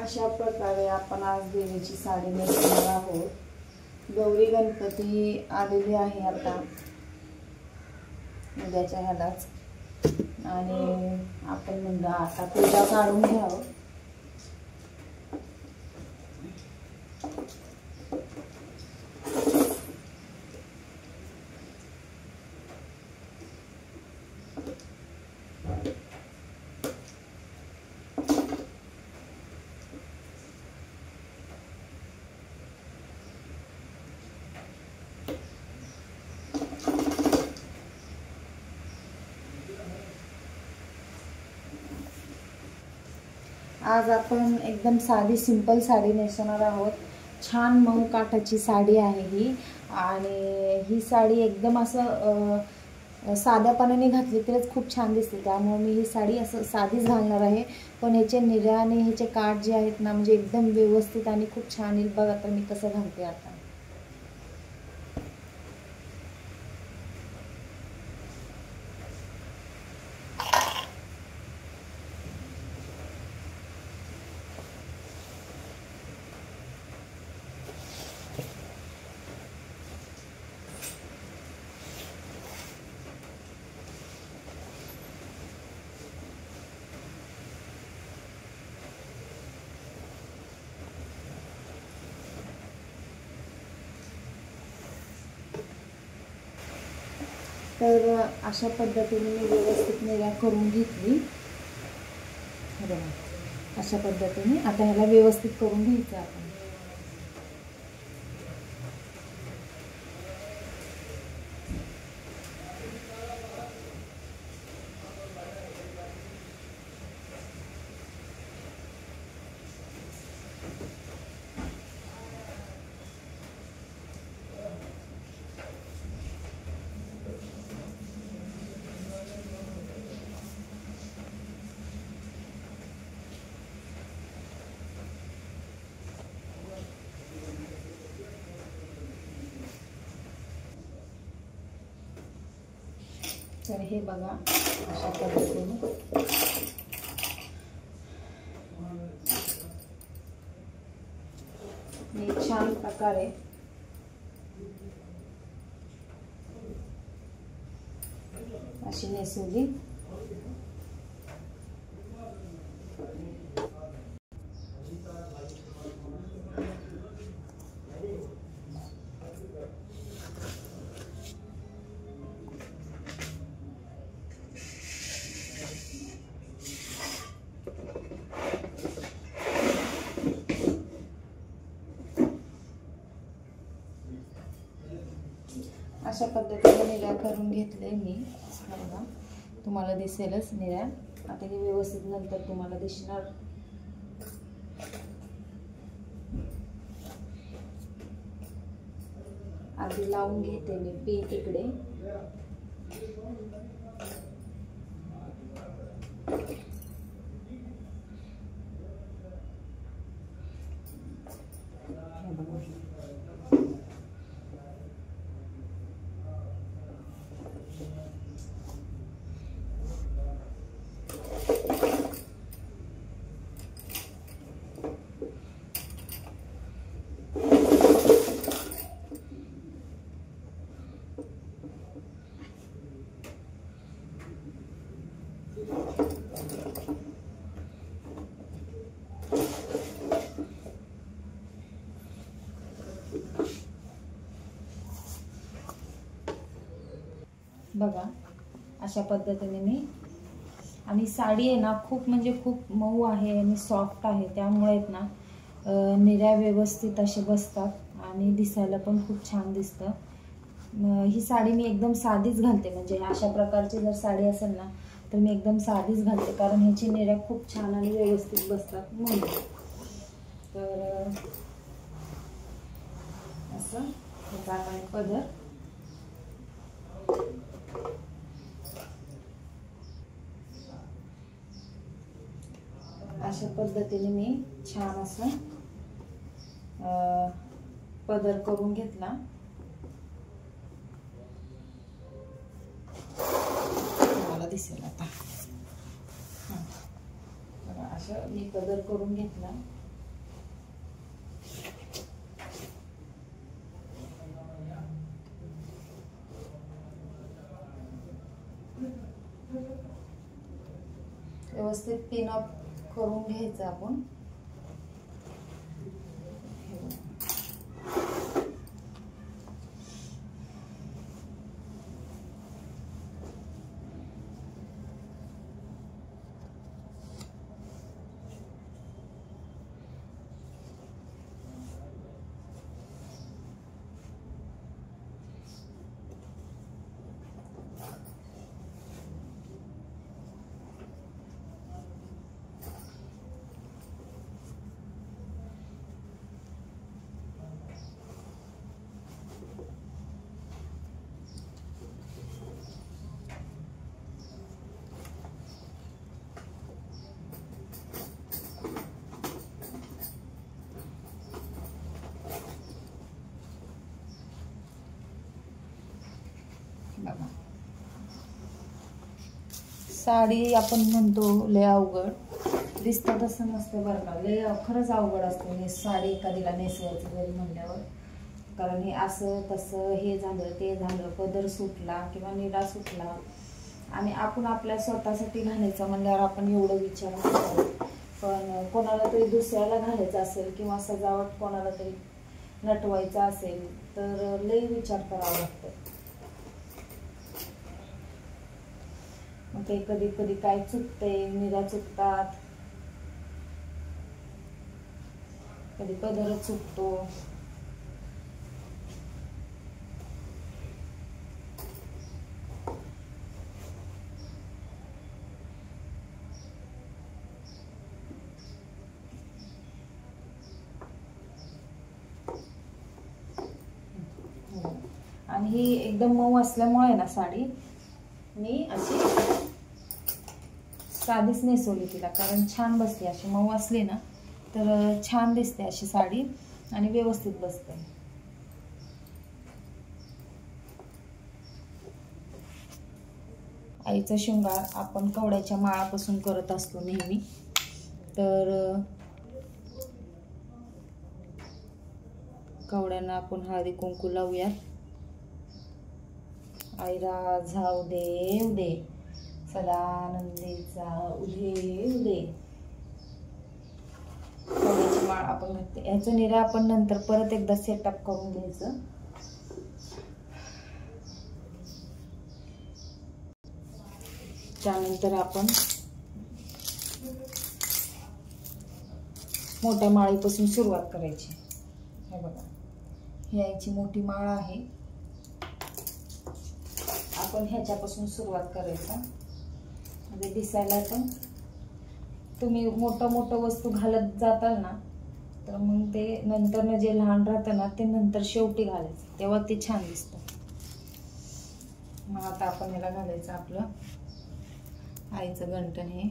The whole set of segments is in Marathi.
अशा प्रकारे आपण आज देवीची साडी नेसणार आहोत. गौरी गणपती आलेली आहे आता उद्याच्या ह्यालाच, आणि आपण म्हणलं आता पूजा काढून घ्यावं. आज आपण एकदम साधी सिंपल साडी नेसणार आहोत. छान मऊ काठाची साडी आहे ही, आणि ही साडी एकदम असं साध्यापणाने घातली तरच खूप छान दिसते. त्यामुळे मी ही साडी असं साधीच घालणार आहे, पण ह्याचे निर्या आणि ह्याचे काठ जे आहेत ना, म्हणजे एकदम व्यवस्थित आणि खूप छान येईल. बघा तर मी कसं घालते आता. तर अशा पद्धतीने मी व्यवस्थित निर्या करून घेतली. अशा पद्धतीने आता ह्याला व्यवस्थित करून घ्यायचं आपण. तर हे बघा अशा पद्धतीने मी छान प्रकारे अशी नेसवली. अशा पद्धतीने निर्या करून घेतले मी. बघा तुम्हाला दिसेलच निर्या. आता हे व्यवस्थित नंतर तुम्हाला दिसणार. आधी लावून घेते मी पीठ इकडे. बघा अशा पद्धतीने मी, आणि साडी आहे ना खूप म्हणजे खूप मऊ आहे आणि सॉफ्ट आहे. त्यामुळे ना निर्या व्यवस्थित असे बसतात आणि दिसायला पण खूप छान दिसतं. ही साडी मी एकदम साधीच घालते. म्हणजे अशा प्रकारची जर साडी असेल ना तर मी एकदम साधीच घालते, कारण ह्याची निर्या खूप छान आणि व्यवस्थित बसतात म्हणून. तर असं ह्याचा आपण पदर अशा पद्धतीने मी छान असं पदर करून घेतला. मला दिसेल आता. असं मी पदर करून घेतला. व्यवस्थित पिनअप करून घ्यायचं आपण. बघा, साडी आपण म्हणतो लय अवघड दिसतं, तसं नसतं बरं का. लय खरंच अवघड असते साडी एखादीला नेसवायचं जरी म्हणल्यावर. कारण हे असं तसं, हे झालं ते झालं, पदर सुटला किंवा निरा सुटला, आणि आपण आपल्या स्वतःसाठी घालायचं म्हणल्यावर आपण एवढं विचार करतो. पण कोणाला तरी दुसऱ्याला घालायचं असेल किंवा सजावट कोणाला तरी नटवायचं असेल तर लय विचार करावा लागतो. मग ते कधी कधी काय चुकतंय, निरा चुकतात, कधी पदर चुकतो. आणि ही एकदम मऊ असल्यामुळे ना साडी मी अशी साधीच नेसवली तिला, कारण छान बसते. अशी मऊ असली ना तर छान दिसते अशी साडी आणि व्यवस्थित बसते. आईचा शृंगार आपण कवड्याच्या माळापासून करत असतो नेहमी. तर कवड्यांना आपण हळदी कुंकू लावूयात. आईरा जाऊ दे उदे, सदानंदीचा उदे उदे. कवड्याची माळ आपण घालते. याचं निरा आपण नंतर परत एकदा सेटअप करून घ्यायचं. त्यानंतर आपण मोठ्या माळीपासून सुरुवात करायची. हे बघा, ही आईची मोठी माळ आहे. आपण ह्याच्यापासून सुरुवात करायचा. म्हणजे दिसायला पण तुम्ही मोठं वस्तू घालत जाताल ना तर मग ते नंतर जे लहान राहतं ना ते नंतर शेवटी घालायचं, तेव्हा ते छान दिसतं. मग आता आपण याला घालायचं आपलं आईचं गंठण. हे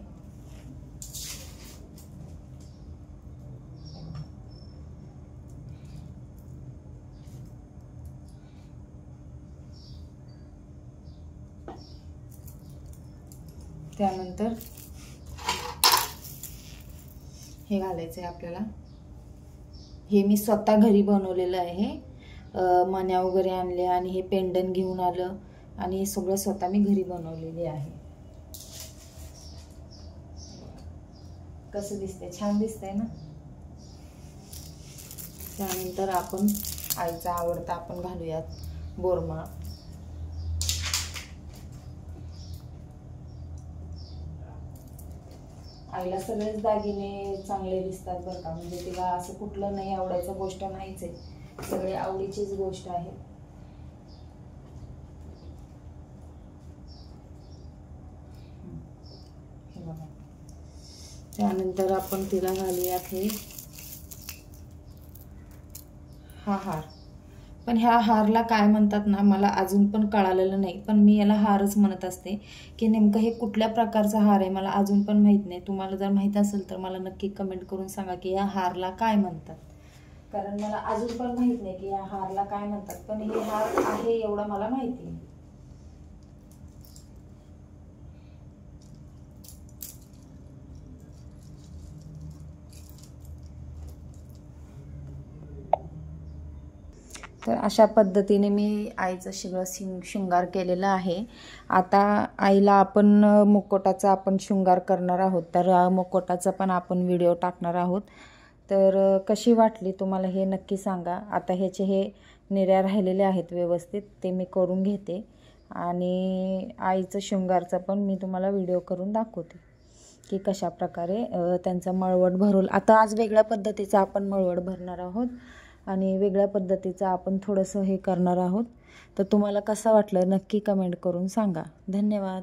त्यानंतर हे घालायचंय आपल्याला. हे मी स्वतः घरी बनवलेलं आहे. मण्या वगैरे आणले आणि हे पेंडन घेऊन आलं आणि हे सगळं स्वतः मी घरी बनवलेले आहे. कसं दिसतंय? छान दिसतंय ना. त्यानंतर आपण आईचा आवडता आपण घालूयात बोरमाळ. आईला सगळेच दागिने चांगले दिसतात बरं का. म्हणजे तिला असं कुठलं नाही आवडायचं गोष्ट नाहीच आहे, सगळे आवडीचीच गोष्ट आहे. हे बघा. त्यानंतर आपण तिला घालूयात हे हा हार. पण ह्या हारला काय म्हणतात ना मला अजून पण कळालेलं नाही, पण मी याला हारच म्हणत असते. की नेमकं हे कुठल्या प्रकारचा हार आहे मला अजून पण माहीत नाही. तुम्हाला जर माहीत असेल तर मला नक्की कमेंट करून सांगा की या हारला काय म्हणतात. कारण मला अजून पण माहीत नाही की या हारला काय म्हणतात, पण हे हार आहे एवढं मला माहिती आहे. तर अशा पद्धतीने मी आईचं सगळं शृंगार केलेला आहे. आता आईला आपण मुकुटाचा आपण शृंगार करणार आहोत, तर मुकुटाचा पण आपण व्हिडिओ टाकणार आहोत. तर कशी वाटली तुम्हाला हे नक्की सांगा. आता ह्याचे हे निऱ्या राहिलेले आहेत व्यवस्थित, ते मी करून घेते आणि आईचं शृंगारचा पण मी तुम्हाला व्हिडिओ करून दाखवते की कशा प्रकारे त्यांचा मळवट भरून. आता आज वेगळ्या पद्धतीचा आपण मळवट भरणार आहोत आणि वेगळ्या पद्धतीचं आपण थोडंसं हे करणार आहोत. तर तुम्हाला कसं वाटलं नक्की कमेंट करून सांगा. धन्यवाद.